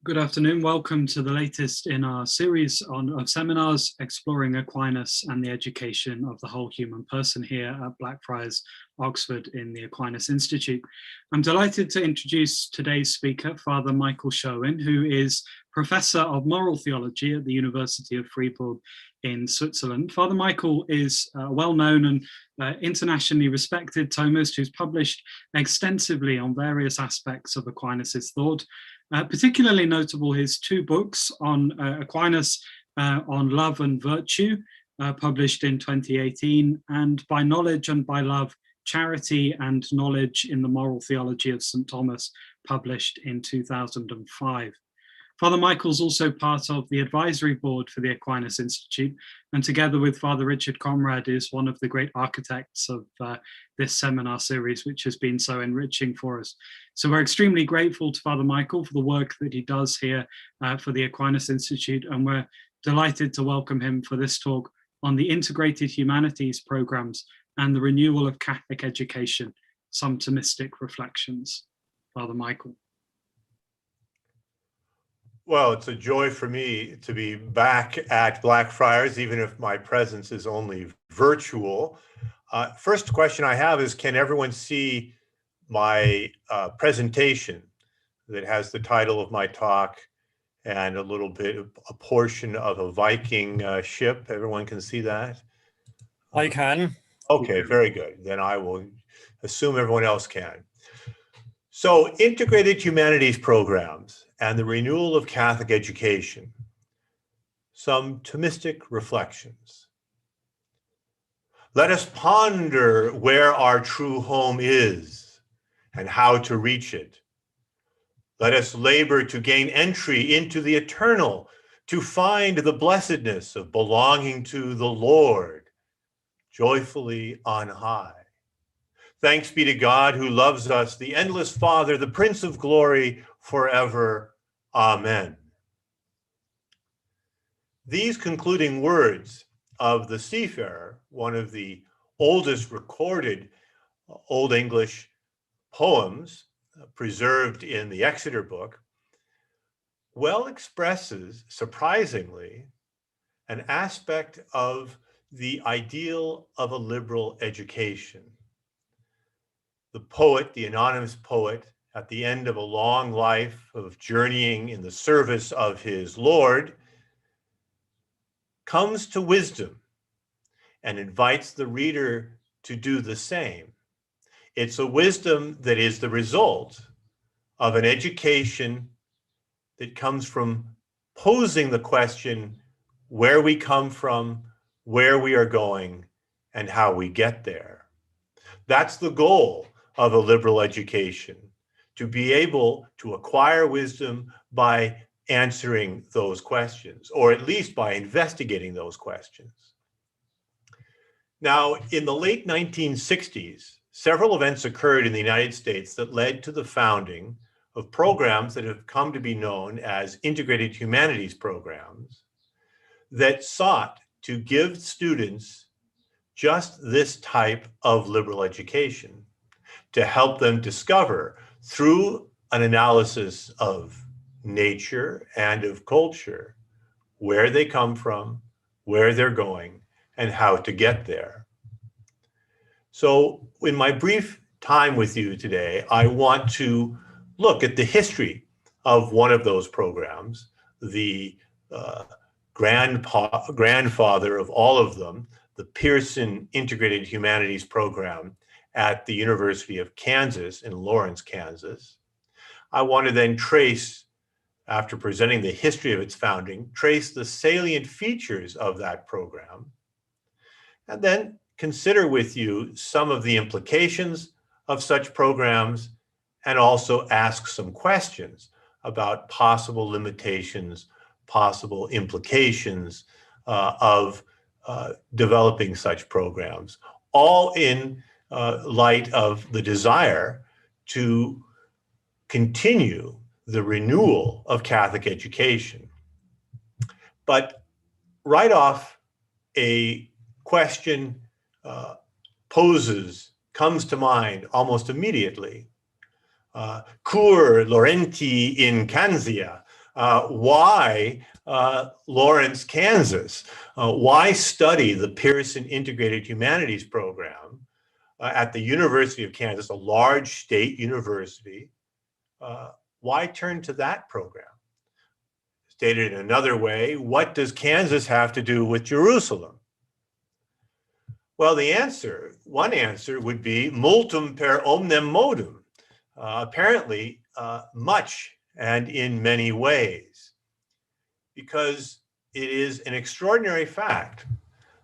Good afternoon. Welcome to the latest in our series of seminars exploring Aquinas and the education of the whole human person here at Blackfriars, Oxford in the Aquinas Institute. I'm delighted to introduce today's speaker, Father Michael Sherwin, who is Professor of Moral Theology at the University of Freiburg in Switzerland. Father Michael is a well-known and internationally respected Thomist who's published extensively on various aspects of Aquinas' thought. Particularly notable his two books on Aquinas on love and virtue, published in 2018, and By Knowledge and by Love, Charity and Knowledge in the Moral Theology of St. Thomas, published in 2005. Father Michael's also part of the advisory board for the Aquinas Institute, and together with Father Richard Conrad is one of the great architects of this seminar series, which has been so enriching for us. So we're extremely grateful to Father Michael for the work that he does here for the Aquinas Institute, and we're delighted to welcome him for this talk on the Integrated Humanities programs and the Renewal of Catholic Education, some Thomistic reflections. Father Michael. Well, it's a joy for me to be back at Blackfriars, even if my presence is only virtual. First question I have is, can everyone see my presentation that has the title of my talk and a little bit of a portion of a Viking ship? Everyone can see that? I can. Okay, very good. Then I will assume everyone else can. So, integrated humanities programs and the renewal of Catholic education, some Thomistic reflections. Let us ponder where our true home is and how to reach it. Let us labor to gain entry into the eternal, to find the blessedness of belonging to the Lord, joyfully on high. Thanks be to God who loves us, the endless Father, the Prince of Glory, forever. Amen. These concluding words of the Seafarer, one of the oldest recorded Old English poems preserved in the Exeter book, well expresses, surprisingly, an aspect of the ideal of a liberal education. The poet, the anonymous poet, at the end of a long life of journeying in the service of his Lord, comes to wisdom and invites the reader to do the same. It's a wisdom that is the result of an education that comes from posing the question where we come from, where we are going, and how we get there. That's the goal of a liberal education, to be able to acquire wisdom by answering those questions, or at least by investigating those questions. Now, in the late 1960s, several events occurred in the United States that led to the founding of programs that have come to be known as integrated humanities programs that sought to give students just this type of liberal education, to help them discover through an analysis of nature and of culture where they come from, where they're going, and how to get there. So in my brief time with you today, I want to look at the history of one of those programs, the grandfather of all of them, the Pearson Integrated Humanities Program at the University of Kansas in Lawrence, Kansas. I want to then trace, after presenting the history of its founding, trace the salient features of that program, and then consider with you some of the implications of such programs, and also ask some questions about possible limitations, possible implications of developing such programs, all in light of the desire to continue the renewal of Catholic education. But right off, a question comes to mind almost immediately. Cur Laurenti in Canzia, Why Lawrence, Kansas? Why study the Pearson Integrated Humanities Program at the University of Kansas, a large state university? Why turn to that program? Stated in another way, what does Kansas have to do with Jerusalem? Well, one answer would be multum per omnem modum. Apparently, much and in many ways, because it is an extraordinary fact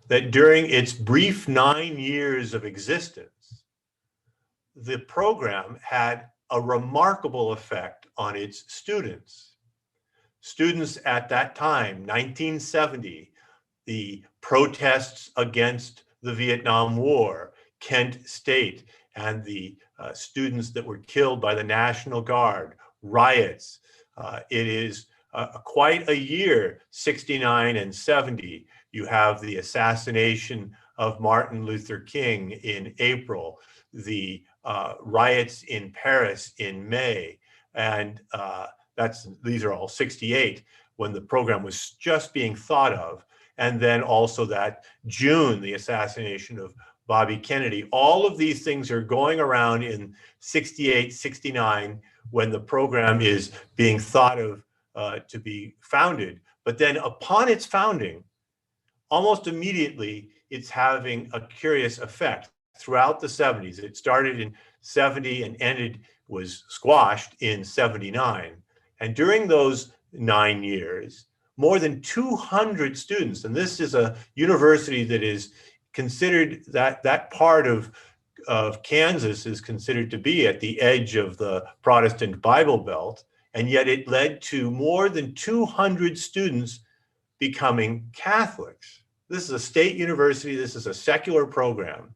that during its brief 9 years of existence, the program had a remarkable effect on its students. Students at that time, 1970, the protests against the Vietnam War, Kent State, and the students that were killed by the National Guard, riots. It is quite a year, 69 and 70. You have the assassination of Martin Luther King in April, the riots in Paris in May, and these are all 68, when the program was just being thought of. And then also that June, the assassination of Bobby Kennedy. All of these things are going around in 68, 69, when the program is being thought of to be founded. But then upon its founding, almost immediately, it's having a curious effect throughout the 70s. It started in 70 and was squashed in 79. And during those 9 years, more than 200 students, and this is a university that is considered, that part of Kansas is considered to be at the edge of the Protestant Bible Belt, and yet it led to more than 200 students becoming Catholics. This is a state university, this is a secular program.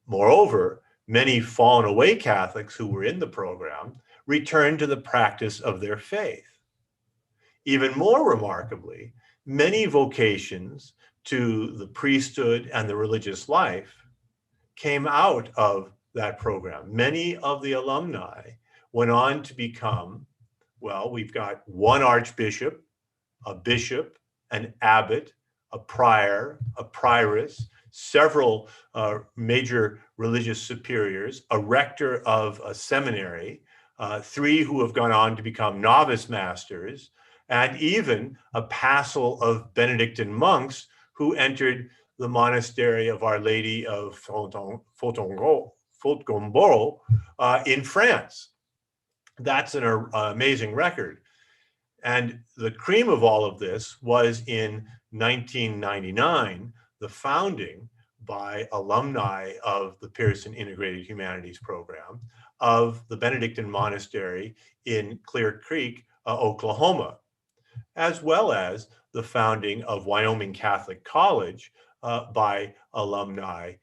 Moreover, many fallen away Catholics who were in the program returned to the practice of their faith. Even more remarkably, many vocations to the priesthood and the religious life came out of that program. Many of the alumni went on to become, well, we've got one archbishop, a bishop, an abbot, a prior, a prioress, several major religious superiors, a rector of a seminary, 3 who have gone on to become novice masters, and even a passel of Benedictine monks who entered the monastery of Our Lady of Fontainebleau in France. That's an amazing record. And the cream of all of this was in 1999, the founding by alumni of the Pearson Integrated Humanities Program of the Benedictine Monastery in Clear Creek, Oklahoma, as well as the founding of Wyoming Catholic College by alumni,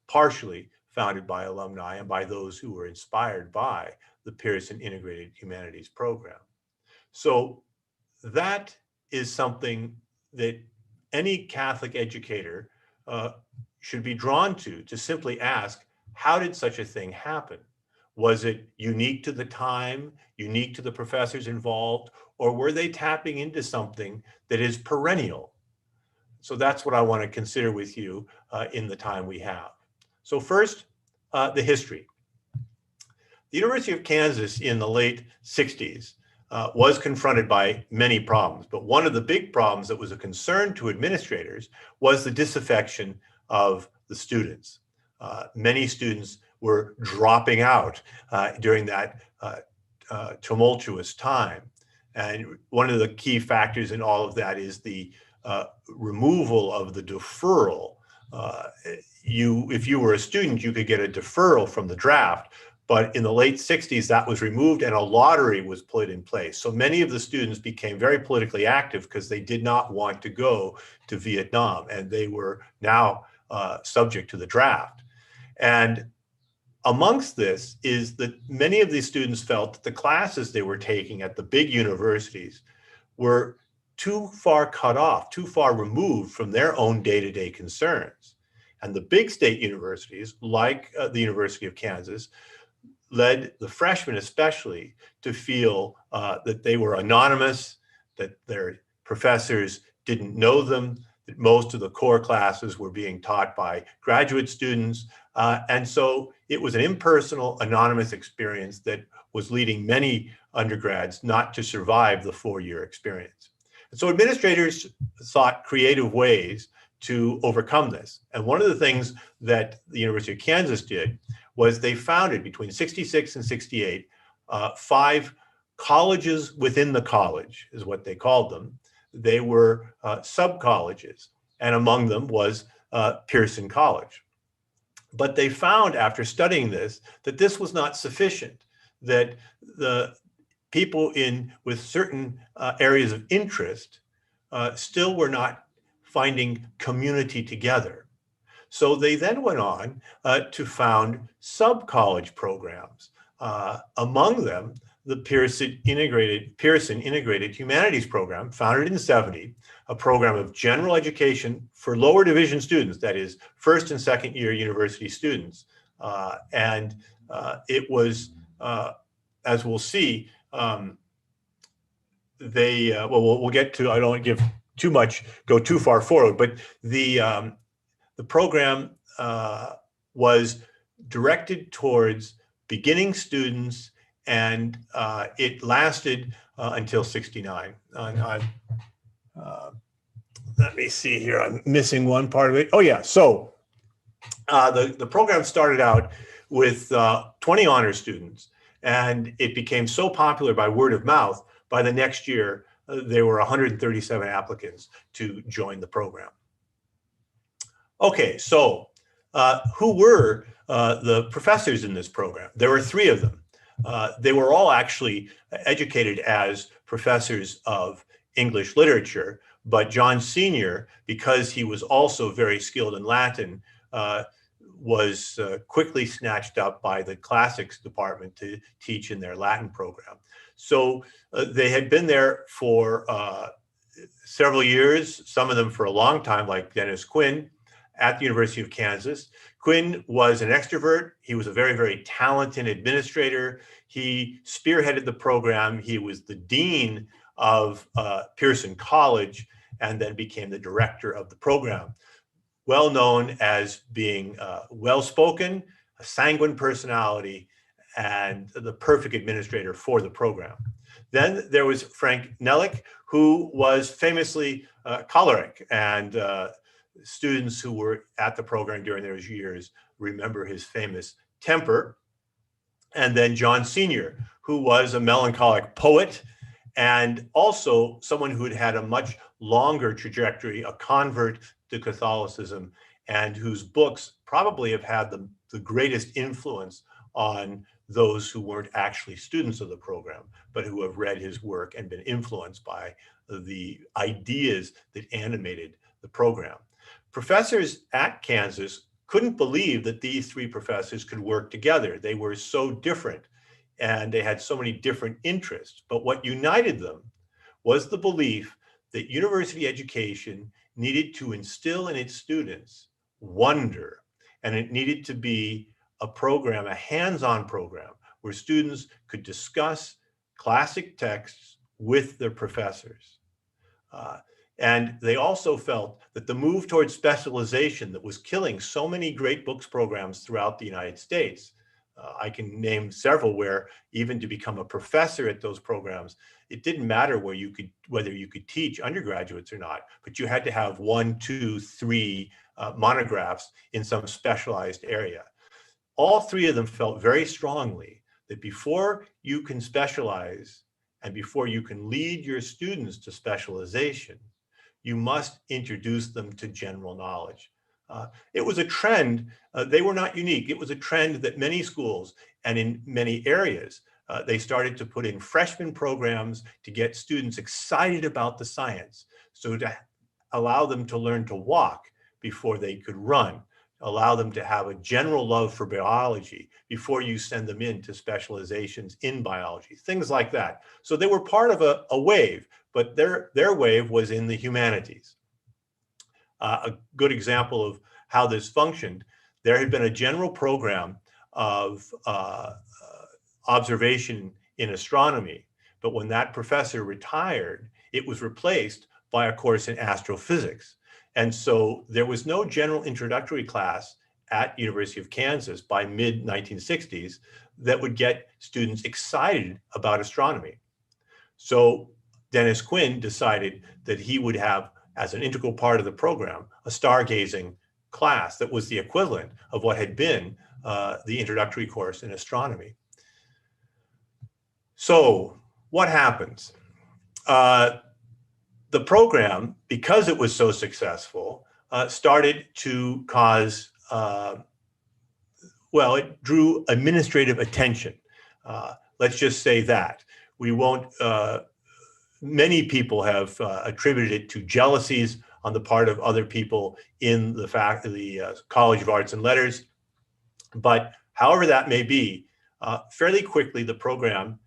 partially founded by alumni and by those who were inspired by the Pearson Integrated Humanities Program. So that is something that any Catholic educator should be drawn to simply ask, how did such a thing happen? Was it unique to the time, unique to the professors involved, or were they tapping into something that is perennial? So that's what I want to consider with you in the time we have. So first, the history. The University of Kansas in the late 60s was confronted by many problems, but one of the big problems that was a concern to administrators was the disaffection of the students. Many students were dropping out during that tumultuous time. And one of the key factors in all of that is the removal of the deferral. If you were a student, you could get a deferral from the draft, but in the late 60s, that was removed and a lottery was put in place. So many of the students became very politically active because they did not want to go to Vietnam, and they were now subject to the draft. And amongst this is that many of these students felt that the classes they were taking at the big universities were too far cut off, too far removed from their own day-to-day concerns. And the big state universities, like the University of Kansas, led the freshmen especially to feel that they were anonymous, that their professors didn't know them, that most of the core classes were being taught by graduate students. And so it was an impersonal, anonymous experience that was leading many undergrads not to survive the 4-year experience. And so administrators sought creative ways to overcome this. And one of the things that the University of Kansas did was they founded between 66 and 68, 5 colleges within the college is what they called them. They were sub-colleges, and among them was Pearson College. But they found after studying this that this was not sufficient, that the people with certain areas of interest still were not finding community together. So they then went on to found sub-college programs. Among them, the Pearson Integrated Humanities Program, founded in the 70s, a program of general education for lower division students, that is, first and second year university students. It was, as we'll see, we'll get to, I don't want to give too much, go too far forward, but the program was directed towards beginning students, and it lasted until 69. Let me see here, I'm missing one part of it. Oh yeah, so the program started out with 20 honor students, and it became so popular by word of mouth, by the next year, there were 137 applicants to join the program. Okay, so who were the professors in this program? There were 3 of them. They were all actually educated as professors of English literature, but John Sr., because he was also very skilled in Latin, was quickly snatched up by the classics department to teach in their Latin program. So they had been there for several years, some of them for a long time, like Dennis Quinn at the University of Kansas. Quinn was an extrovert. He was a very, very talented administrator. He spearheaded the program. He was the dean of Pearson College, and then became the director of the program. Well known as being well-spoken, a sanguine personality, and the perfect administrator for the program. Then there was Frank Nellick, who was famously choleric, and students who were at the program during those years remember his famous temper. And then John Sr., who was a melancholic poet, and also someone who had had a much longer trajectory, a convert to Catholicism, and whose books probably have had the greatest influence on those who weren't actually students of the program, but who have read his work and been influenced by the ideas that animated the program. Professors at Kansas couldn't believe that these 3 professors could work together. They were so different, and they had so many different interests. But what united them was the belief that university education needed to instill in its students wonder, and it needed to be a program, a hands-on program, where students could discuss classic texts with their professors. And they also felt that the move towards specialization that was killing so many great books programs throughout the United States, I can name several where even to become a professor at those programs, it didn't matter whether you could teach undergraduates or not, but you had to have 1, 2, 3 monographs in some specialized area. All 3 of them felt very strongly that before you can specialize and before you can lead your students to specialization, you must introduce them to general knowledge. It was a trend. They were not unique. It was a trend that many schools and in many areas, they started to put in freshman programs to get students excited about the science. So to allow them to learn to walk before they could run, allow them to have a general love for biology before you send them into specializations in biology, things like that. So they were part of a wave, but their wave was in the humanities. A good example of how this functioned, there had been a general program of observation in astronomy. But when that professor retired, it was replaced by a course in astrophysics. And so there was no general introductory class at University of Kansas by mid-1960s that would get students excited about astronomy. So Dennis Quinn decided that he would have, as an integral part of the program, a stargazing class that was the equivalent of what had been the introductory course in astronomy. So what happens? The program, because it was so successful, started to cause, well, it drew administrative attention. Let's just say that. We won't, many people have attributed it to jealousies on the part of other people in the College of Arts and Letters. But however that may be, fairly quickly, the program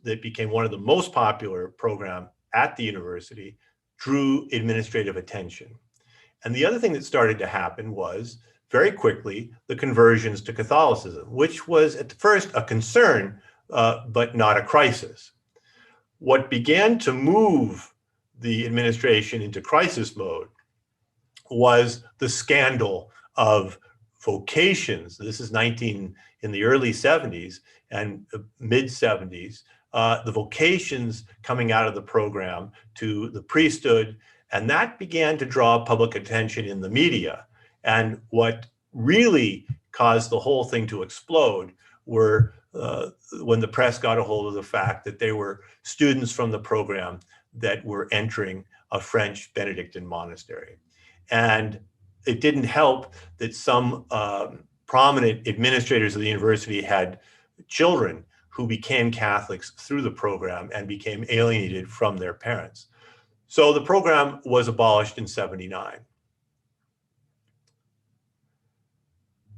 that became one of the most popular program at the university drew administrative attention. And the other thing that started to happen was, very quickly, the conversions to Catholicism, which was at first a concern, but not a crisis. What began to move the administration into crisis mode was the scandal of vocations. This is in the early 70s and mid 70s, the vocations coming out of the program to the priesthood, and that began to draw public attention in the media. And what really caused the whole thing to explode were when the press got a hold of the fact that there were students from the program that were entering a French Benedictine monastery. And it didn't help that some prominent administrators of the university had children who became Catholics through the program and became alienated from their parents. So the program was abolished in '79.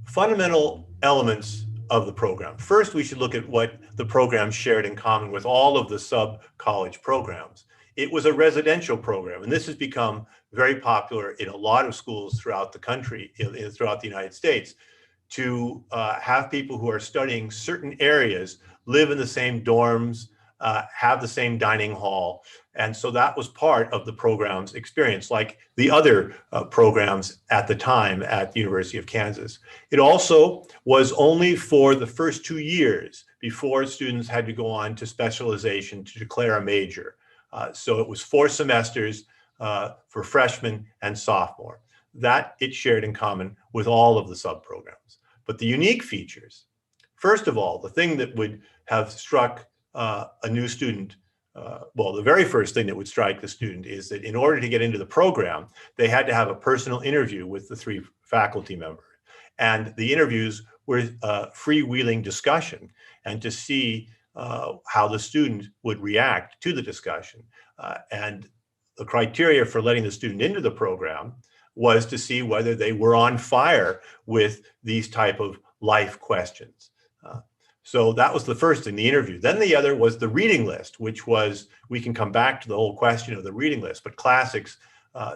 Fundamental elements of the program. First, we should look at what the program shared in common with all of the sub-college programs. It was a residential program, and this has become very popular in a lot of schools throughout the country, throughout the United States, to have people who are studying certain areas live in the same dorms, have the same dining hall. And so that was part of the program's experience, like the other programs at the time at the University of Kansas. It also was only for the first 2 years before students had to go on to specialization to declare a major. So it was 4 semesters for freshmen and sophomore. That it shared in common with all of the sub-programs. But the unique features, first of all, the thing that would have struck a new student, well, the very first thing that would strike the student is that in order to get into the program, they had to have a personal interview with the 3 faculty members. And the interviews were freewheeling discussion, and to see how the student would react to the discussion. And the criteria for letting the student into the program was to see whether they were on fire with these type of life questions. So that was the first thing, the interview. Then the other was the reading list, which was, we can come back to the whole question of the reading list, but classics.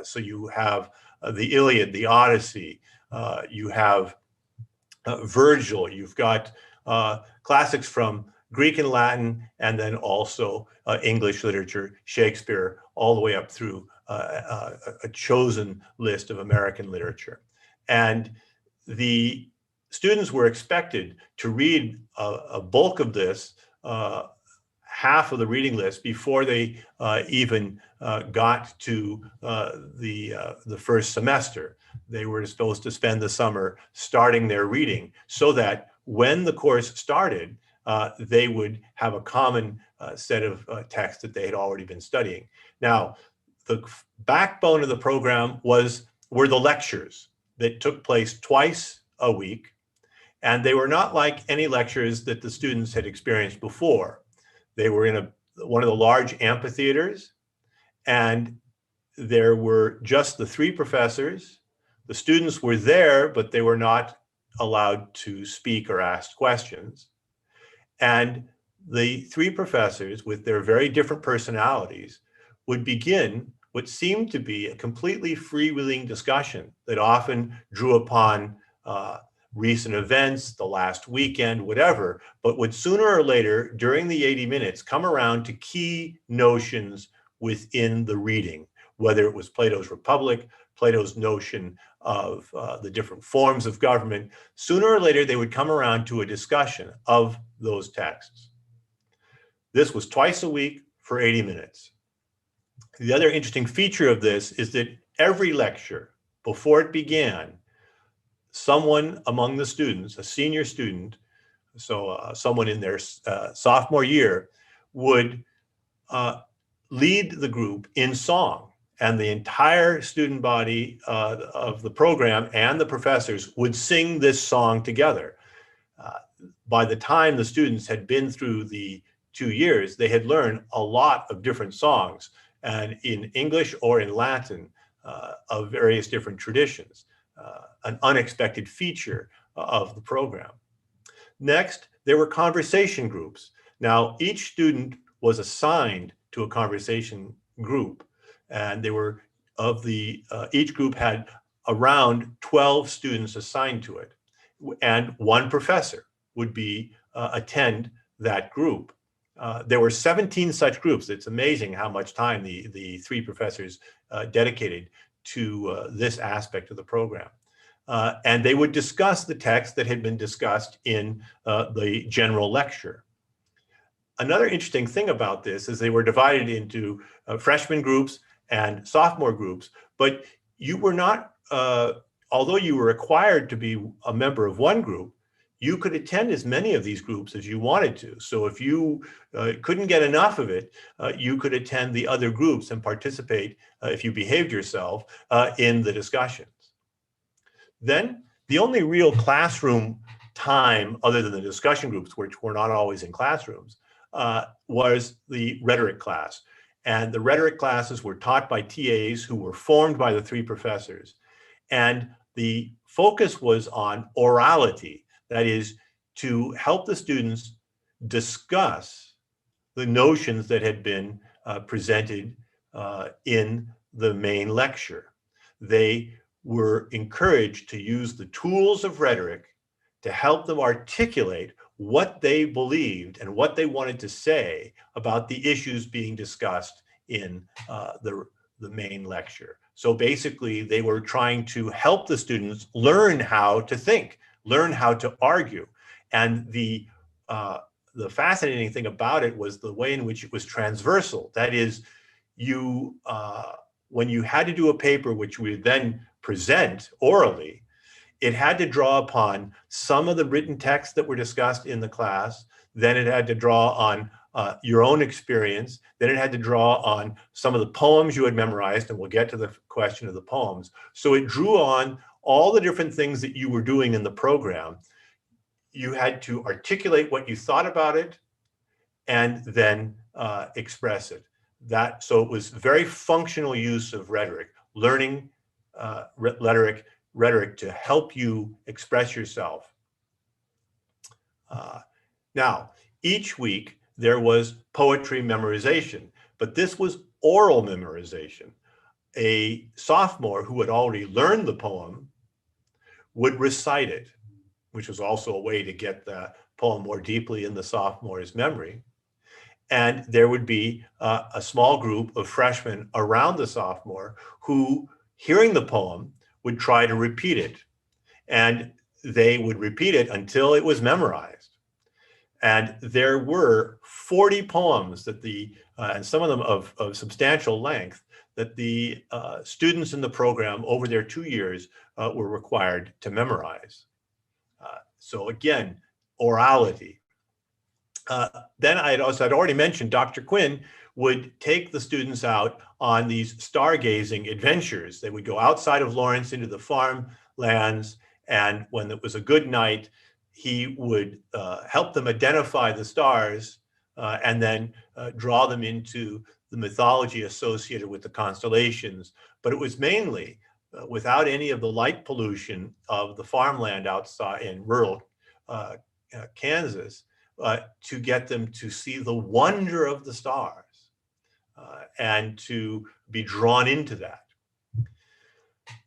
So you have the Iliad, the Odyssey, you have Virgil, you've got classics from Greek and Latin, and then also English literature, Shakespeare, all the way up through a chosen list of American literature. And the students were expected to read a bulk of this, half of the reading list, before they even got to the first semester. They were supposed to spend the summer starting their reading so that when the course started, they would have a common set of texts that they had already been studying. Now, the backbone of the program were the lectures that took place twice a week. And they were not like any lectures that the students had experienced before. They were in one of the large amphitheaters, and there were just the 3 professors. The students were there, but they were not allowed to speak or ask questions. And the 3 professors, with their very different personalities, would begin what seemed to be a completely freewheeling discussion that often drew upon recent events, the last weekend, whatever, but would sooner or later during the 80 minutes come around to key notions within the reading, whether it was Plato's Republic, Plato's notion of the different forms of government. Sooner or later, they would come around to a discussion of those texts. This was twice a week for 80 minutes. The other interesting feature of this is that every lecture, before it began, someone among the students, a senior student, so someone in their sophomore year, would lead the group in song. And the entire student body of the program and the professors would sing this song together. By the time the students had been through the 2 years, they had learned a lot of different songs, and in English or in Latin, of various different traditions, an unexpected feature of the program. Next, there were conversation groups. Now, each student was assigned to a conversation group, and they were each group had around 12 students assigned to it, and one professor would attend that group. There were 17 such groups. It's amazing how much time the three professors dedicated to this aspect of the program. And they would discuss the text that had been discussed in the general lecture. Another interesting thing about this is they were divided into freshman groups and sophomore groups, but you were not, although you were required to be a member of one group, you could attend as many of these groups as you wanted to. So if you couldn't get enough of it, you could attend the other groups and participate, if you behaved yourself, in the discussions. Then the only real classroom time, other than the discussion groups, which were not always in classrooms, was the rhetoric class. And the rhetoric classes were taught by TAs who were formed by the three professors. And the focus was on orality. That is, to help the students discuss the notions that had been presented in the main lecture. They were encouraged to use the tools of rhetoric to help them articulate what they believed and what they wanted to say about the issues being discussed in the main lecture. So basically, they were trying to help the students learn how to think, learn how to argue. And the fascinating thing about it was the way in which it was transversal. That is, when you had to do a paper which we would then present orally, it had to draw upon some of the written texts that were discussed in the class. Then it had to draw on your own experience. Then it had to draw on some of the poems you had memorized, and we'll get to the question of the poems. So it drew on all the different things that you were doing in the program. You had to articulate what you thought about it and then express it. So it was very functional use of rhetoric, learning rhetoric to help you express yourself. Now, each week there was poetry memorization, but this was oral memorization. A sophomore who had already learned the poem would recite it, which was also a way to get the poem more deeply in the sophomore's memory. And there would be a small group of freshmen around the sophomore who, hearing the poem, would try to repeat it. And they would repeat it until it was memorized. And there were 40 poems that and some of them of substantial length, that the students in the program over their 2 years were required to memorize. So again, orality. Then I'd already mentioned Dr. Quinn would take the students out on these stargazing adventures. They would go outside of Lawrence into the farmlands, and when it was a good night, he would help them identify the stars and then draw them into the mythology associated with the constellations. But it was mainly without any of the light pollution of the farmland outside in rural Kansas, to get them to see the wonder of the stars and to be drawn into that.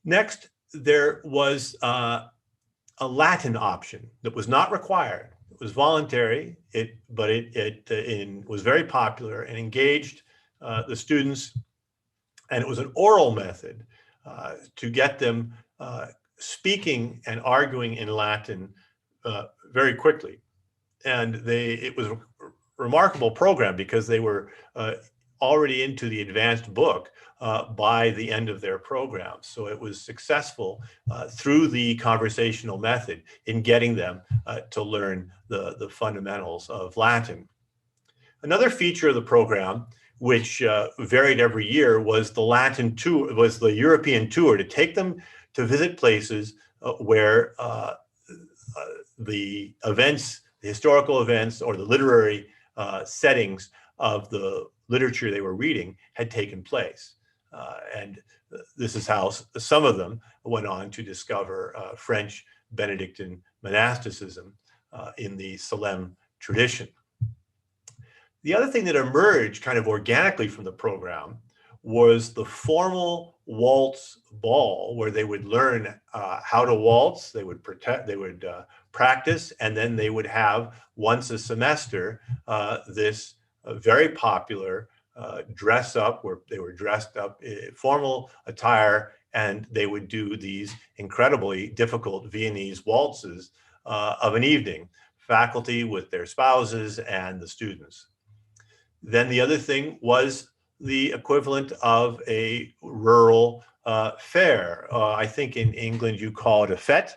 Next, there was a Latin option that was not required. It was voluntary, but it was very popular and engaged the students, and it was an oral method to get them speaking and arguing in Latin very quickly. And it was a remarkable program because they were already into the advanced book by the end of their program. So it was successful through the conversational method in getting them to learn the fundamentals of Latin. Another feature of the program, which varied every year, was the Latin tour, was the European tour, to take them to visit places where the events, the historical events, or the literary settings of the literature they were reading had taken place. And this is how some of them went on to discover French Benedictine monasticism in the Salem tradition. The other thing that emerged kind of organically from the program was the formal waltz ball, where they would learn how to waltz, they would practice, and then they would have once a semester this very popular dress up, where they were dressed up in formal attire, and they would do these incredibly difficult Viennese waltzes of an evening, faculty with their spouses and the students. Then the other thing was the equivalent of a rural fair. I think in England you call it a fete.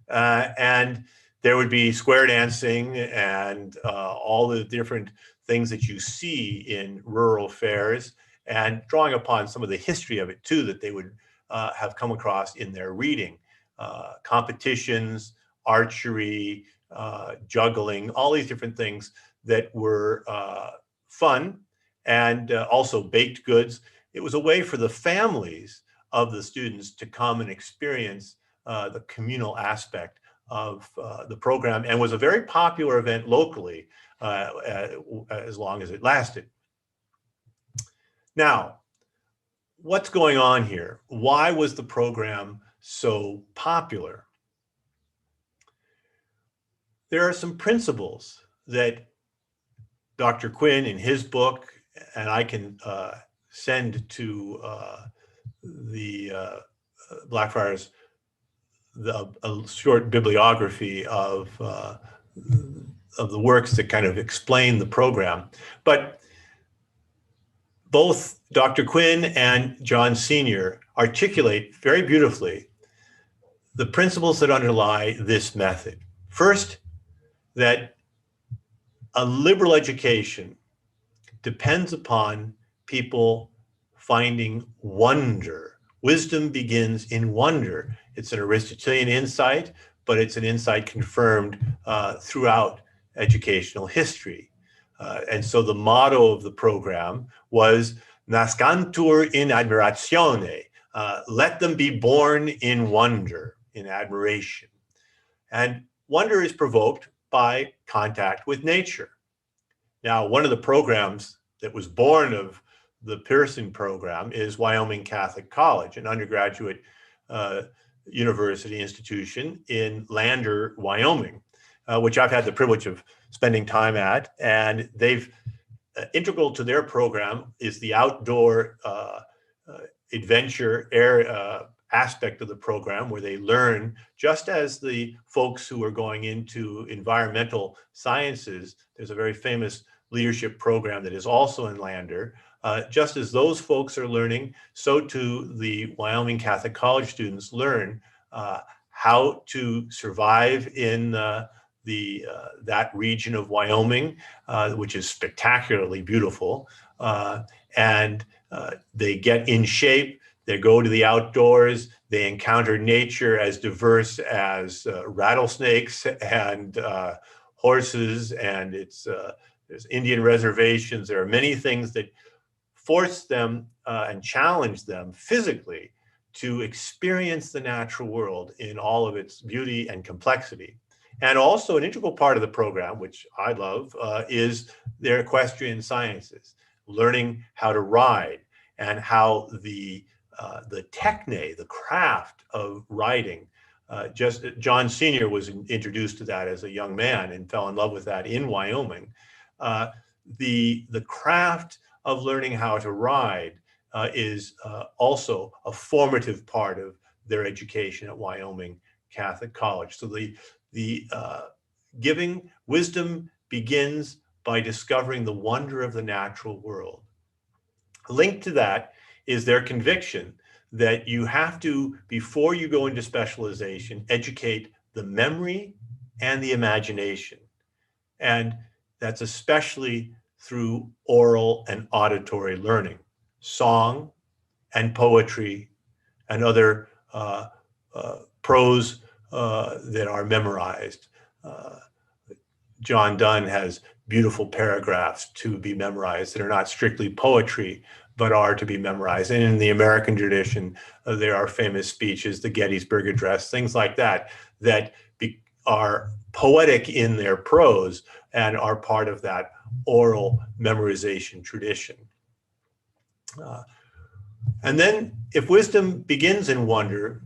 And there would be square dancing and all the different things that you see in rural fairs, and drawing upon some of the history of it too that they would have come across in their reading. Competitions, archery, juggling, all these different things that were fun, and also baked goods. It was a way for the families of the students to come and experience the communal aspect of the program, and was a very popular event locally as long as it lasted. Now, what's going on here? Why was the program so popular? There are some principles that Dr. Quinn in his book, and I can send to the Blackfriars a short bibliography of the works that kind of explain the program. But both Dr. Quinn and John Sr. articulate very beautifully the principles that underlie this method. First, that a liberal education depends upon people finding wonder. Wisdom begins in wonder. It's an Aristotelian insight, but it's an insight confirmed throughout educational history. And so the motto of the program was Nascantur in admiratione, let them be born in wonder, in admiration. And wonder is provoked by contact with nature. Now, one of the programs that was born of the Pearson program is Wyoming Catholic College, an undergraduate university institution in Lander, Wyoming, which I've had the privilege of spending time at. And they've integral to their program is the outdoor adventure aspect of the program, where they learn, just as the folks who are going into environmental sciences, there's a very famous leadership program that is also in Lander. Just as those folks are learning, so too the Wyoming Catholic College students learn how to survive in that region of Wyoming, which is spectacularly beautiful. And they get in shape, they go to the outdoors, they encounter nature as diverse as rattlesnakes and horses, and there's Indian reservations. There are many things that force them and challenge them physically to experience the natural world in all of its beauty and complexity. And also an integral part of the program, which I love, is their equestrian sciences, learning how to ride, and how the techne, the craft of riding, just John Sr. was introduced to that as a young man and fell in love with that in Wyoming. The craft of learning how to ride is also a formative part of their education at Wyoming Catholic College. So the giving wisdom begins by discovering the wonder of the natural world. Linked to that is their conviction that you have to, before you go into specialization, educate the memory and the imagination. And that's especially through oral and auditory learning, song and poetry and other prose that are memorized. John Donne has beautiful paragraphs to be memorized that are not strictly poetry, but are to be memorized. And in the American tradition, there are famous speeches, the Gettysburg Address, things like that, that are poetic in their prose and are part of that oral memorization tradition. And then if wisdom begins in wonder,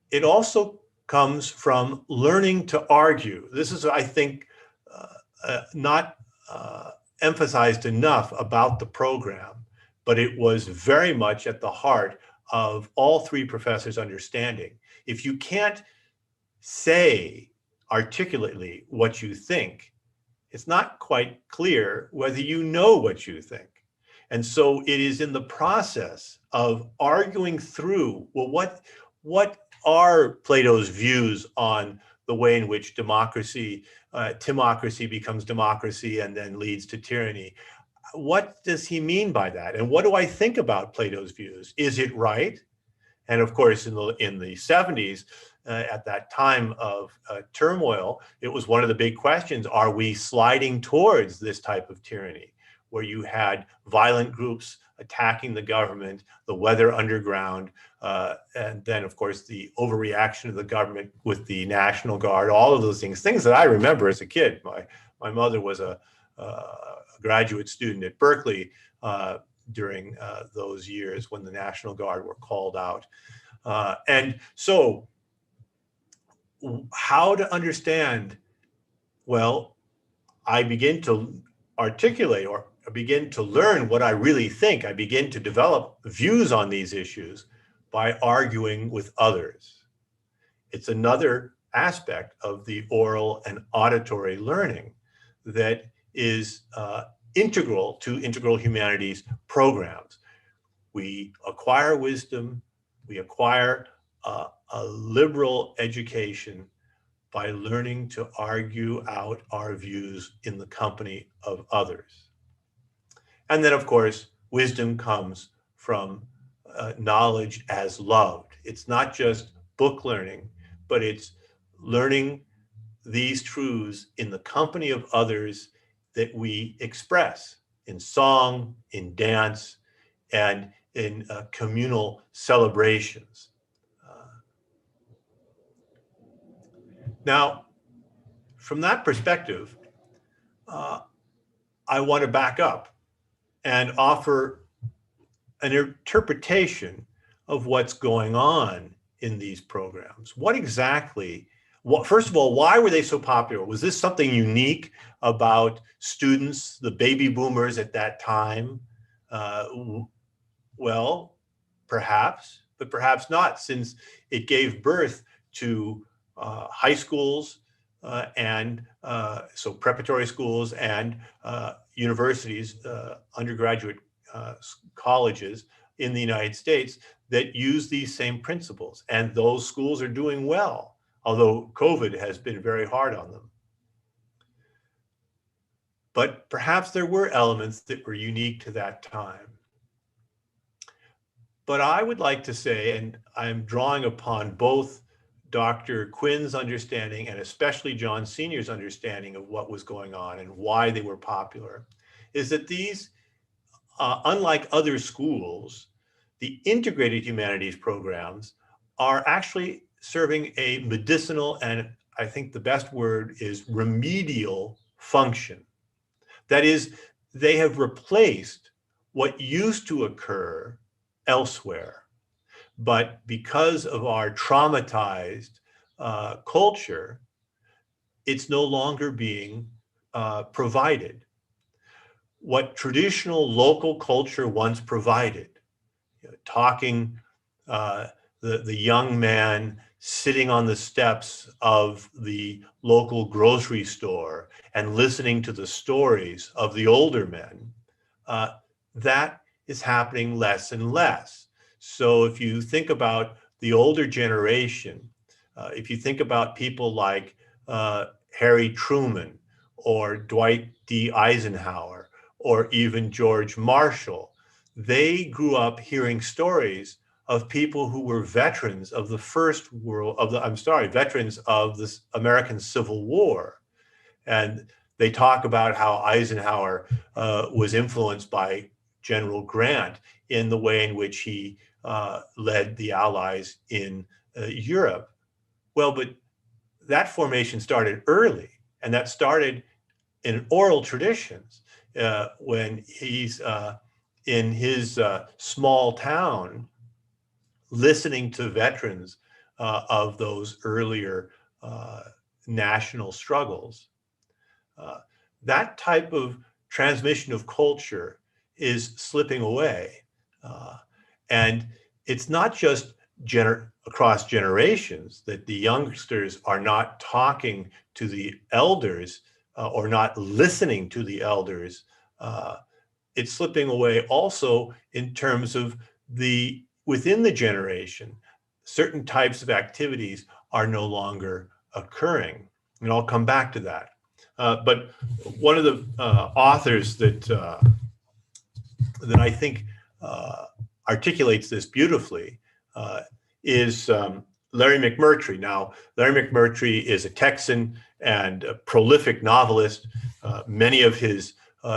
it also comes from learning to argue. This is, I think, not emphasized enough about the program, but it was very much at the heart of all three professors' understanding. If you can't say articulately what you think, it's not quite clear whether you know what you think. And so it is in the process of arguing through, well, what are Plato's views on the way in which democracy, timocracy becomes democracy and then leads to tyranny? What does he mean by that? And what do I think about Plato's views? Is it right? And of course, in the 70s, at that time of turmoil, it was one of the big questions, are we sliding towards this type of tyranny, where you had violent groups attacking the government, the Weather Underground, and then, of course, the overreaction of the government with the National Guard, all of those things that I remember as a kid. My mother was a graduate student at Berkeley during those years when the National Guard were called out. And so how to understand, well, I begin to articulate or begin to learn what I really think. I begin to develop views on these issues by arguing with others. It's another aspect of the oral and auditory learning that is integral to integral humanities programs. We acquire wisdom, we acquire a liberal education by learning to argue out our views in the company of others. And then, of course, wisdom comes from knowledge as loved. It's not just book learning, but it's learning these truths in the company of others that we express in song, in dance, and in communal celebrations. Now, from that perspective, I want to back up and offer an interpretation of what's going on in these programs. What exactly, first of all, why were they so popular? Was this something unique about students, the baby boomers at that time? Well, perhaps, but perhaps not, since it gave birth to high schools and so preparatory schools and universities, undergraduate colleges in the United States that use these same principles. And those schools are doing well, although COVID has been very hard on them. But perhaps there were elements that were unique to that time. But I would like to say, and I'm drawing upon both Dr. Quinn's understanding and especially John Sr.'s understanding of what was going on and why they were popular, is that these, unlike other schools, the integrated humanities programs are actually serving a medicinal, and I think the best word is remedial function. That is, they have replaced what used to occur elsewhere. But because of our traumatized culture, it's no longer being provided. What traditional local culture once provided, talking, the young man sitting on the steps of the local grocery store and listening to the stories of the older men, that is happening less and less. So if you think about the older generation, if you think about people like Harry Truman or Dwight D. Eisenhower or even George Marshall, they grew up hearing stories of people who were veterans of the veterans of the American Civil War. And they talk about how Eisenhower was influenced by General Grant in the way in which he led the Allies in Europe. Well, but that formation started early, and that started in oral traditions when he's in his small town listening to veterans of those earlier national struggles. That type of transmission of culture is slipping away. And it's not just across generations that the youngsters are not talking to the elders or not listening to the elders. It's slipping away also in terms of within the generation, certain types of activities are no longer occurring. And I'll come back to that. But one of the authors that I think articulates this beautifully is Larry McMurtry. Now, Larry McMurtry is a Texan and a prolific novelist. Many of his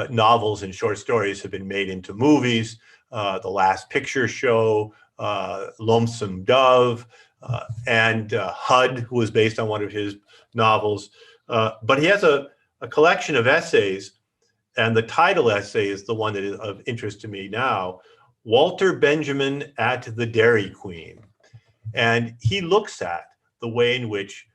novels and short stories have been made into movies. The Last Picture Show, Lonesome Dove, and HUD was based on one of his novels. But he has a collection of essays, and the title essay is the one that is of interest to me now, Walter Benjamin at the Dairy Queen. And he looks at the way in which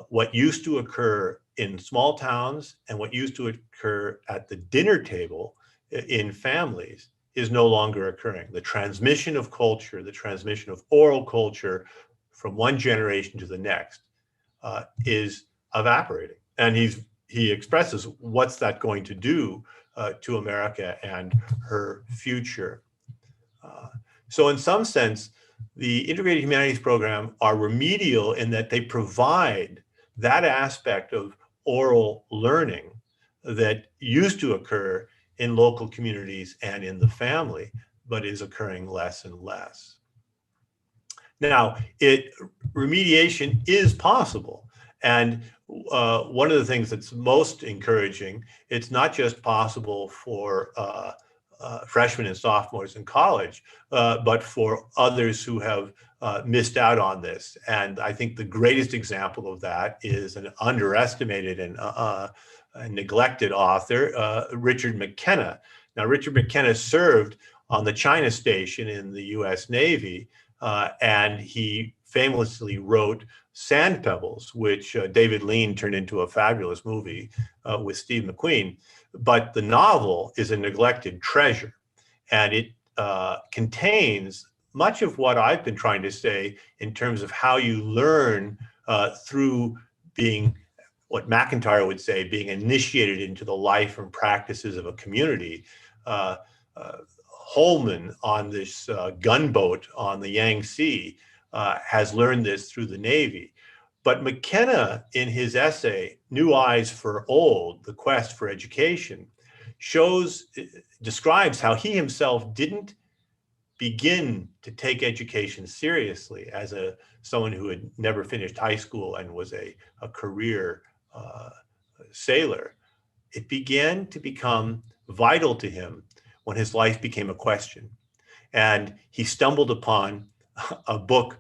what used to occur in small towns and what used to occur at the dinner table in families is no longer occurring. The transmission of culture, the transmission of oral culture from one generation to the next is evaporating. And he expresses what's that going to do to America and her future. So in some sense, the integrated humanities program are remedial in that they provide that aspect of oral learning that used to occur in local communities and in the family, but is occurring less and less. Now, remediation is possible. And one of the things that's most encouraging, it's not just possible for freshmen and sophomores in college, but for others who have missed out on this. And I think the greatest example of that is an underestimated and neglected author, Richard McKenna. Now, Richard McKenna served on the China Station in the US Navy, and he famously wrote Sand Pebbles, which David Lean turned into a fabulous movie with Steve McQueen. But the novel is a neglected treasure, and it contains much of what I've been trying to say in terms of how you learn through being, what McIntyre would say, being initiated into the life and practices of a community. Holman on this gunboat on the Yangtze has learned this through the Navy. But McKenna, in his essay, New Eyes for Old, The Quest for Education, describes how he himself didn't begin to take education seriously as someone who had never finished high school and was a career sailor. It began to become vital to him when his life became a question. And he stumbled upon a book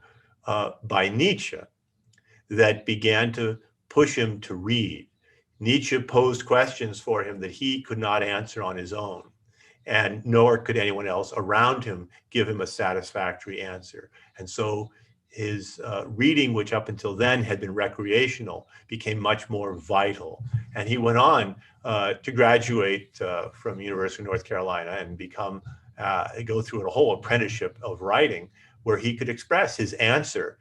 by Nietzsche that began to push him to read. Nietzsche posed questions for him that he could not answer on his own, and nor could anyone else around him give him a satisfactory answer. And so his reading, which up until then had been recreational, became much more vital. And he went on to graduate from University of North Carolina and go through a whole apprenticeship of writing, where he could express his answer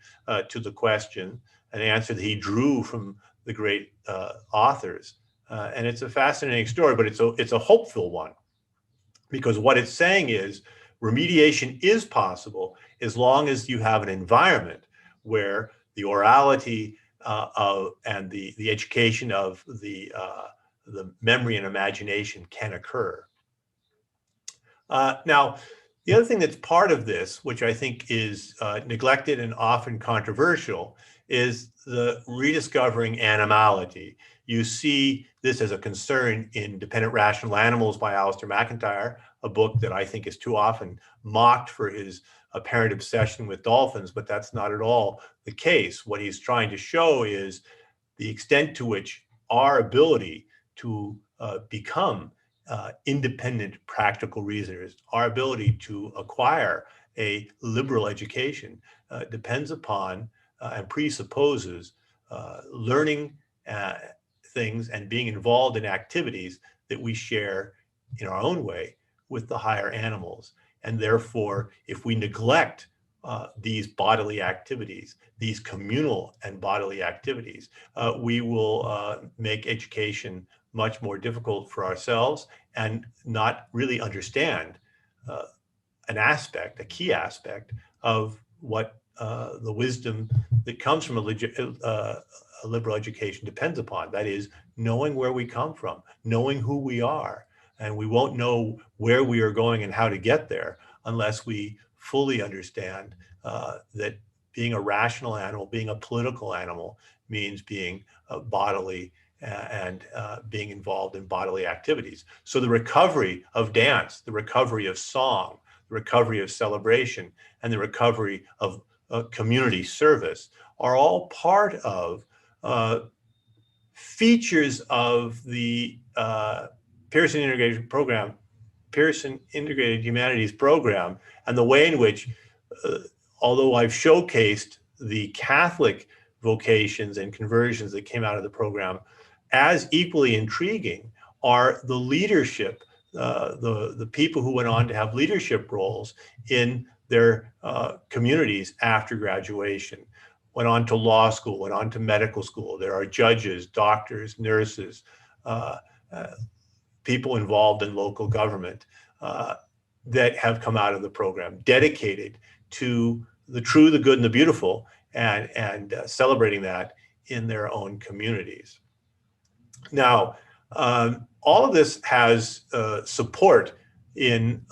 to the question, an answer that he drew from the great authors. And it's a fascinating story, but it's a hopeful one, because what it's saying is remediation is possible as long as you have an environment where the orality and the education of the memory and imagination can occur. Now, the other thing that's part of this, which I think is neglected and often controversial, is the rediscovering animality. You see this as a concern in Dependent Rational Animals by Alistair MacIntyre, a book that I think is too often mocked for his apparent obsession with dolphins, but that's not at all the case. What he's trying to show is the extent to which our ability to become independent practical reasoners, our ability to acquire a liberal education depends upon and presupposes learning things and being involved in activities that we share in our own way with the higher animals. And therefore, if we neglect these bodily activities, these communal and bodily activities, we will make education much more difficult for ourselves and not really understand a key aspect of what the wisdom that comes from a liberal education depends upon. That is, knowing where we come from, knowing who we are. And we won't know where we are going and how to get there unless we fully understand that being a rational animal, being a political animal, means being bodily and being involved in bodily activities. So the recovery of dance, the recovery of song, the recovery of celebration, and the recovery of community service are all part of features of the Pearson Integrated Humanities program, and the way in which, although I've showcased the Catholic vocations and conversions that came out of the program, as equally intriguing are the leadership, the people who went on to have leadership roles in their communities after graduation, went on to law school, went on to medical school. There are judges, doctors, nurses, people involved in local government that have come out of the program, dedicated to the true, the good, and the beautiful, and celebrating that in their own communities. Now, all of this has support in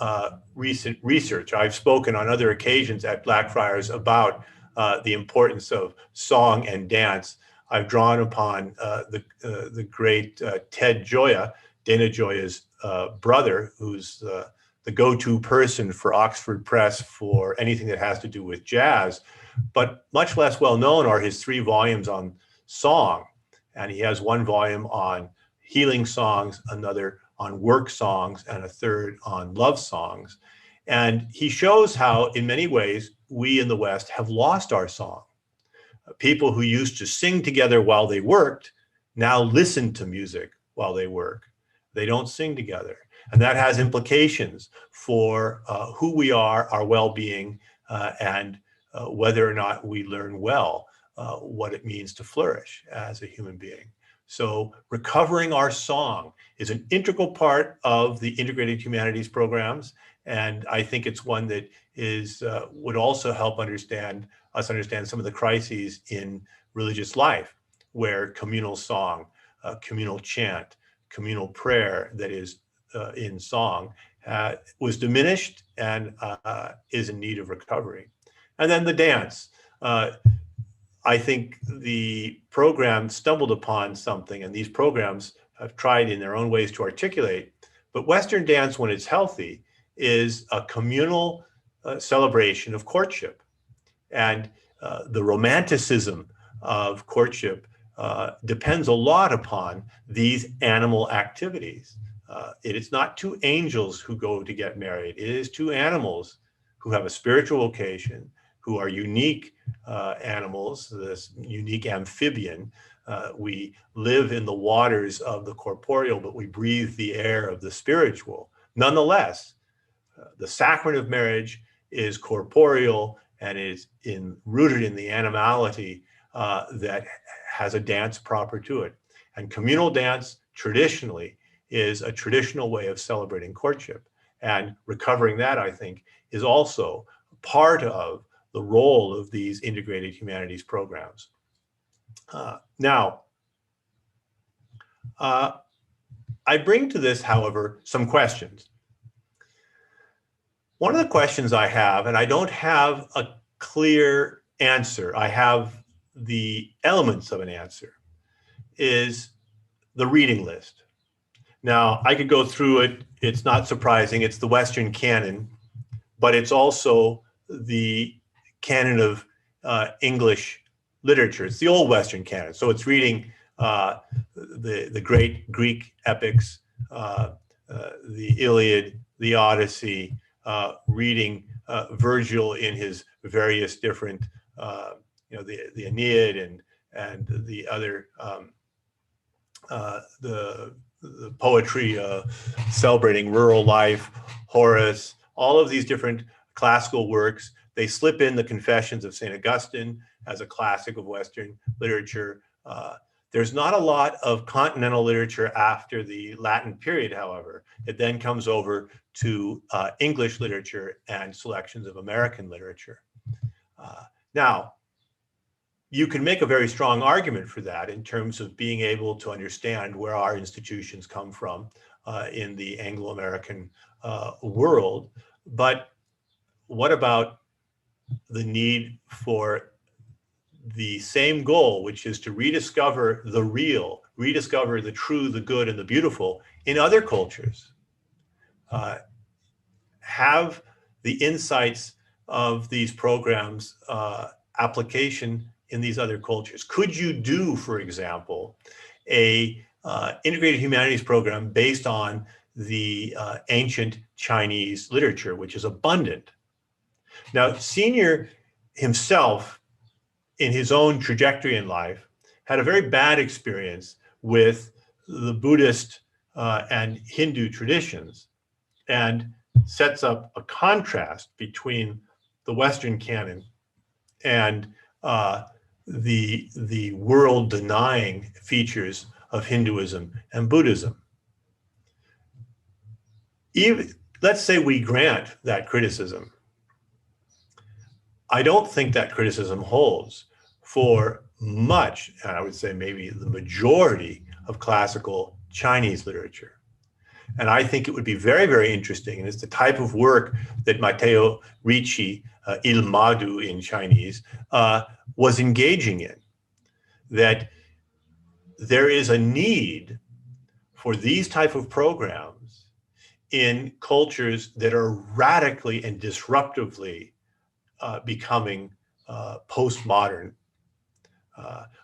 recent research. I've spoken on other occasions at Blackfriars about the importance of song and dance. I've drawn upon the great Ted Gioia, Dana Gioia's brother, who's the go-to person for Oxford Press for anything that has to do with jazz. But much less well known are his 3 volumes on song. And he has 1 volume on healing songs, another on work songs, and a third on love songs. And he shows how, in many ways, we in the West have lost our song. People who used to sing together while they worked now listen to music while they work. They don't sing together. And that has implications for who we are, our well-being, and whether or not we learn well what it means to flourish as a human being. So recovering our song is an integral part of the integrated humanities programs. And I think it's one that would also help us understand some of the crises in religious life, where communal song, communal chant, communal prayer that is in song was diminished and is in need of recovery. And then the dance. I think the program stumbled upon something, and these programs have tried in their own ways to articulate, but Western dance, when it's healthy, is a communal celebration of courtship. And the romanticism of courtship depends a lot upon these animal activities. It is not 2 angels who go to get married. It is 2 animals who have a spiritual vocation, who are unique animals, this unique amphibian. We live in the waters of the corporeal, but we breathe the air of the spiritual. Nonetheless, the sacrament of marriage is corporeal and is rooted in the animality that has a dance proper to it. And communal dance traditionally is a traditional way of celebrating courtship. And recovering that, I think, is also part of the role of these integrated humanities programs. Now, I bring to this, however, some questions. One of the questions I have, and I don't have a clear answer, I have the elements of an answer, is the reading list. Now, I could go through it. It's not surprising. It's the Western canon, but it's also the canon of English literature. It's the old Western canon. So it's reading the great Greek epics, the Iliad, the Odyssey, reading Virgil in his various different, the Aeneid and the other, the poetry celebrating rural life, Horace, all of these different classical works. They slip in the Confessions of St. Augustine as a classic of Western literature. There's not a lot of continental literature after the Latin period, however. It then comes over to English literature and selections of American literature. Now, you can make a very strong argument for that in terms of being able to understand where our institutions come from in the Anglo-American world. But what about the need for the same goal, which is to rediscover the real, rediscover the true, the good, and the beautiful in other cultures? Have the insights of these programs application in these other cultures? Could you do, for example, a integrated humanities program based on the ancient Chinese literature, which is abundant? Now, Senior himself, in his own trajectory in life, had a very bad experience with the Buddhist and Hindu traditions, and sets up a contrast between the Western canon and the world-denying features of Hinduism and Buddhism. Let's say we grant that criticism. I don't think that criticism holds for much, and I would say maybe the majority of classical Chinese literature. And I think it would be very, very interesting, and it's the type of work that Matteo Ricci, Il Madu in Chinese, was engaging in, that there is a need for these type of programs in cultures that are radically and disruptively becoming postmodern.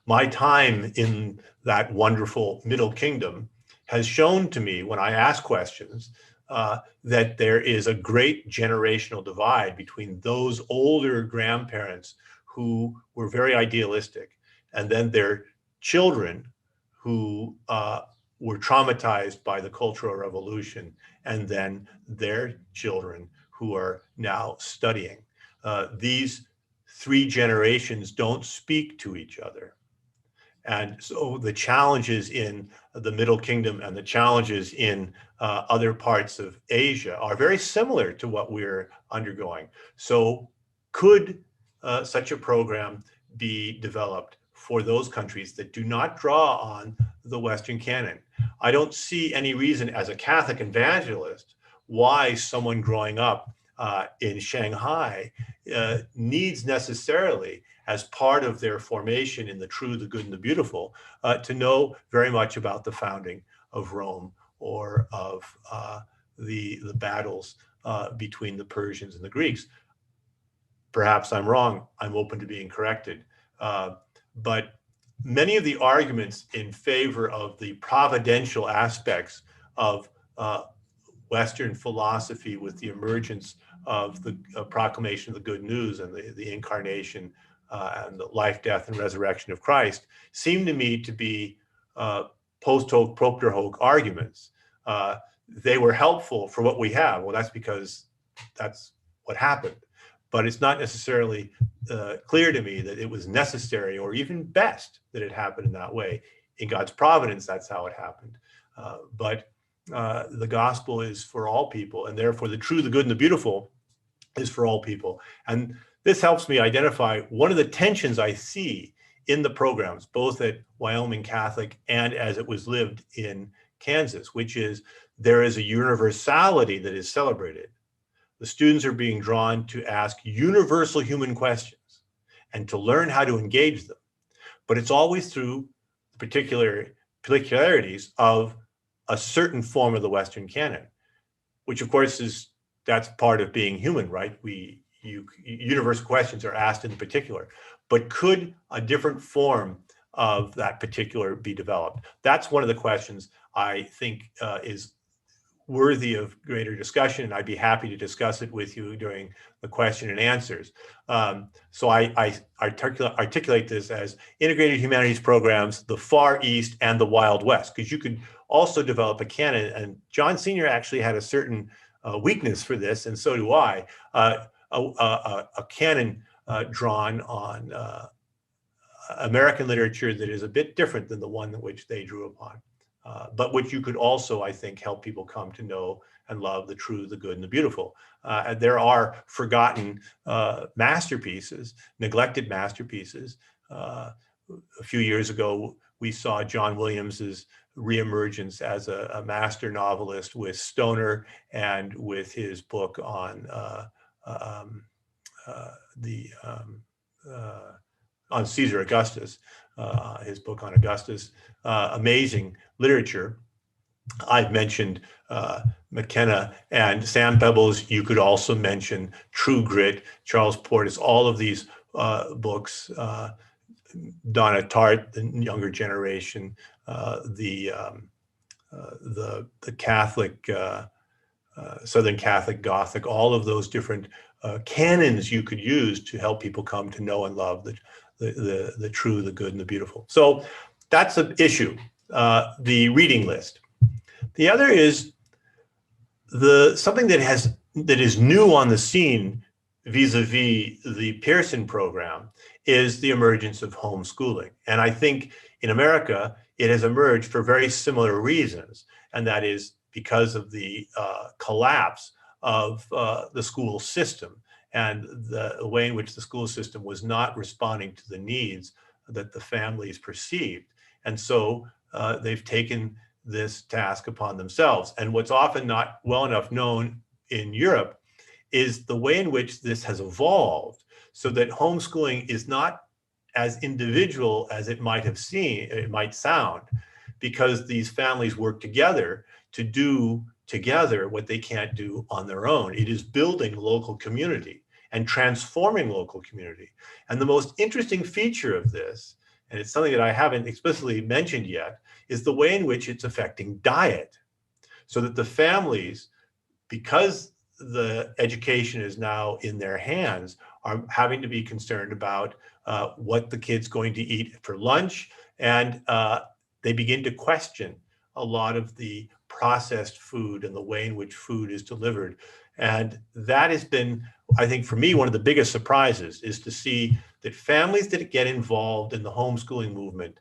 My time in that wonderful Middle Kingdom has shown to me, when I ask questions, that there is a great generational divide between those older grandparents who were very idealistic, and then their children who were traumatized by the Cultural Revolution, and then their children who are now studying. These three generations don't speak to each other. And so the challenges in the Middle Kingdom and the challenges in other parts of Asia are very similar to what we're undergoing. So could such a program be developed for those countries that do not draw on the Western canon? I don't see any reason as a Catholic evangelist why someone growing up in Shanghai needs necessarily, as part of their formation in the true, the good, and the beautiful, to know very much about the founding of Rome or of the battles between the Persians and the Greeks. Perhaps I'm wrong. I'm open to being corrected. But many of the arguments in favor of the providential aspects of Western philosophy with the emergence of the proclamation of the good news and the incarnation and the life, death, and resurrection of Christ seem to me to be post hoc propter hoc arguments. They were helpful for what we have. Well, that's because that's what happened. But it's not necessarily clear to me that it was necessary or even best that it happened in that way. In God's providence, that's how it happened. But the gospel is for all people, and therefore the true, the good, and the beautiful is for all people. And this helps me identify one of the tensions I see in the programs, both at Wyoming Catholic and as it was lived in Kansas, which is there is a universality that is celebrated. The students are being drawn to ask universal human questions and to learn how to engage them. But it's always through particularities of a certain form of the Western canon, which of course that's part of being human, right? Universal questions are asked in particular, but could a different form of that particular be developed? That's one of the questions I think is worthy of greater discussion, and I'd be happy to discuss it with you during the question and answers. So I articulate this as integrated humanities programs, the Far East and the Wild West, because you could also develop a canon, and John Sr. actually had a certain weakness for this, and so do I, a canon drawn on American literature that is a bit different than the one which they drew upon. But which you could also, I think, help people come to know and love the true, the good, and the beautiful. And there are forgotten masterpieces, neglected masterpieces. A few years ago, we saw John Williams's reemergence as a master novelist with Stoner and with his book on Caesar Augustus, his book on Augustus, amazing literature. I've mentioned McKenna and Sam Pebbles. You could also mention True Grit, Charles Portis, all of these books, Donna Tartt, the younger generation, the Catholic, Southern Catholic, Gothic, all of those different canons you could use to help people come to know and love the true, the good, and the beautiful. So that's an issue, the reading list. The other is something that is new on the scene vis-a-vis the Pearson program is the emergence of homeschooling. And I think in America, it has emerged for very similar reasons. And that is because of the collapse of the school system and the way in which the school system was not responding to the needs that the families perceived. And so they've taken this task upon themselves. And what's often not well enough known in Europe is the way in which this has evolved so that homeschooling is not as individual as it might sound, because these families work together to do together what they can't do on their own. It is building local community and transforming local community. And the most interesting feature of this, and it's something that I haven't explicitly mentioned yet, is the way in which it's affecting diet. So that the families, because the education is now in their hands, are having to be concerned about what the kid's going to eat for lunch. And they begin to question a lot of the processed food and the way in which food is delivered. And that has been, I think, for me, one of the biggest surprises is to see that families that get involved in the homeschooling movement,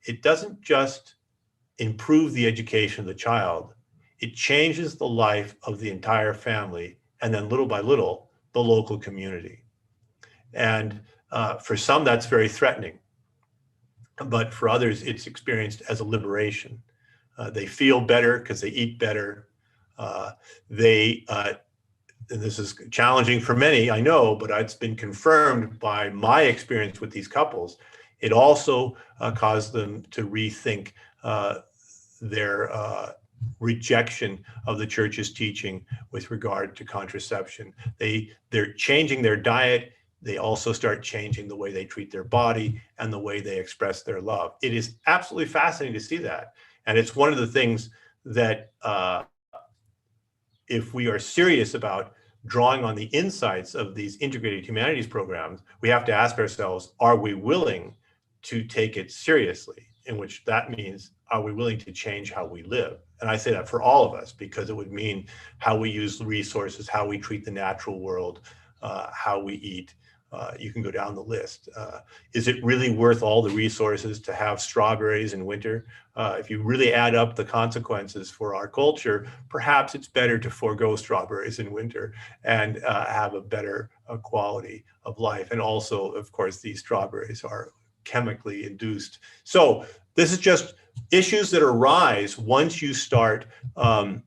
it doesn't just improve the education of the child, it changes the life of the entire family, and then little by little, the local community. And for some, that's very threatening. But for others, it's experienced as a liberation. They feel better because they eat better. And this is challenging for many, I know, but it's been confirmed by my experience with these couples. It also caused them to rethink their rejection of the church's teaching with regard to contraception. They're changing their diet. They also start changing the way they treat their body and the way they express their love. It is absolutely fascinating to see that. And it's one of the things that if we are serious about drawing on the insights of these integrated humanities programs, we have to ask ourselves, are we willing to take it seriously? In which that means, are we willing to change how we live? And I say that for all of us, because it would mean how we use the resources, how we treat the natural world, how we eat. You can go down the list. Is it really worth all the resources to have strawberries in winter? If you really add up the consequences for our culture, perhaps it's better to forego strawberries in winter and have a better quality of life. And also, of course, these strawberries are chemically induced. So this is just issues that arise once you start having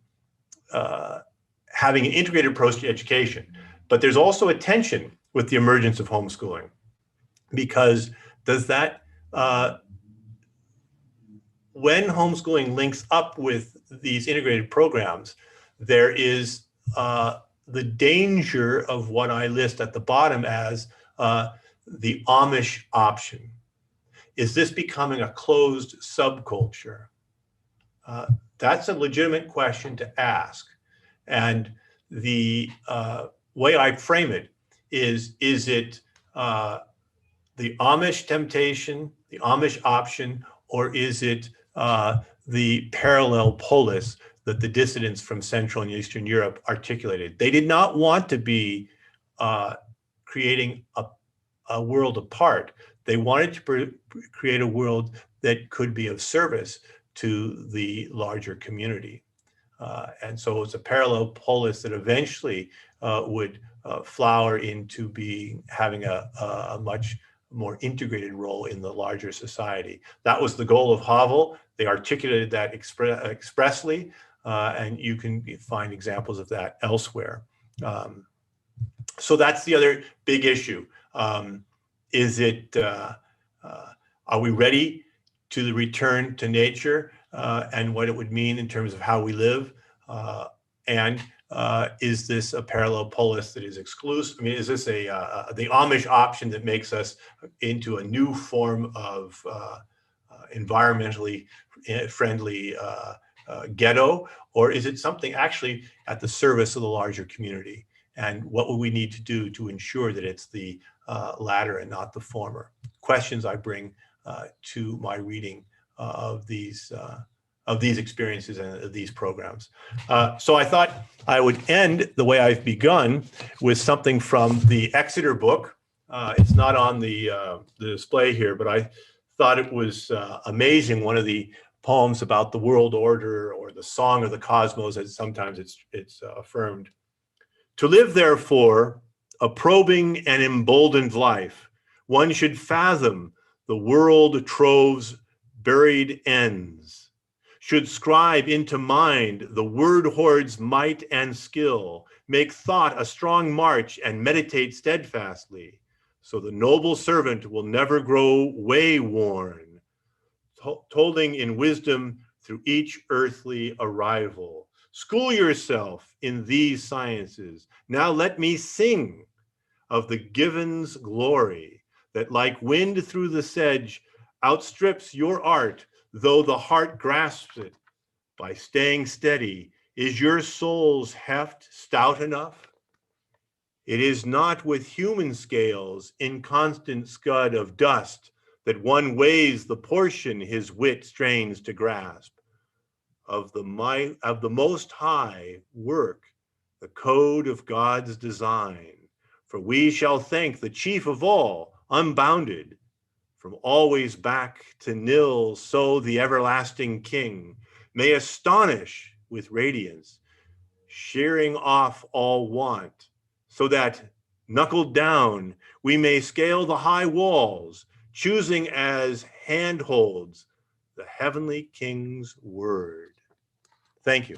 an integrated approach to education. But there's also a tension with the emergence of homeschooling, because does that, when homeschooling links up with these integrated programs, there is the danger of what I list at the bottom as the Amish option. Is this becoming a closed subculture? That's a legitimate question to ask. And the way I frame it is it the Amish temptation, the Amish option, or is it the parallel polis that the dissidents from Central and Eastern Europe articulated? They did not want to be creating a world apart. They wanted to create a world that could be of service to the larger community. And so it's a parallel polis that eventually would flower into having a much more integrated role in the larger society. That was the goal of Havel. They articulated that expressly, and you can find examples of that elsewhere. So that's the other big issue. Is it, are we ready to the return to nature and what it would mean in terms of how we live? And is this a parallel polis that is exclusive? I mean, is this the Amish option that makes us into a new form of environmentally friendly ghetto? Or is it something actually at the service of the larger community? And what will we need to do to ensure that it's the latter and not the former? Questions I bring to my reading of these experiences and of these programs. So I thought I would end the way I've begun with something from the Exeter book. It's not on the display here, but I thought it was amazing. One of the poems about the world order, or the song of the cosmos, as sometimes it's affirmed. To live, therefore, a probing and emboldened life, one should fathom the world trove's buried ends, should scribe into mind the word horde's might and skill, make thought a strong march and meditate steadfastly, so the noble servant will never grow way-worn, toiling in wisdom through each earthly arrival. School yourself in these sciences. Now let me sing of the given's glory, that like wind through the sedge outstrips your art, though the heart grasps it. By staying steady, is your soul's heft stout enough? It is not with human scales, inconstant scud of dust, that one weighs the portion his wit strains to grasp. Of the Most High work, the code of God's design, for we shall thank the chief of all, unbounded, from always back to nil, so the everlasting King may astonish with radiance, shearing off all want, so that, knuckled down, we may scale the high walls, choosing as handholds the heavenly King's word. Thank you.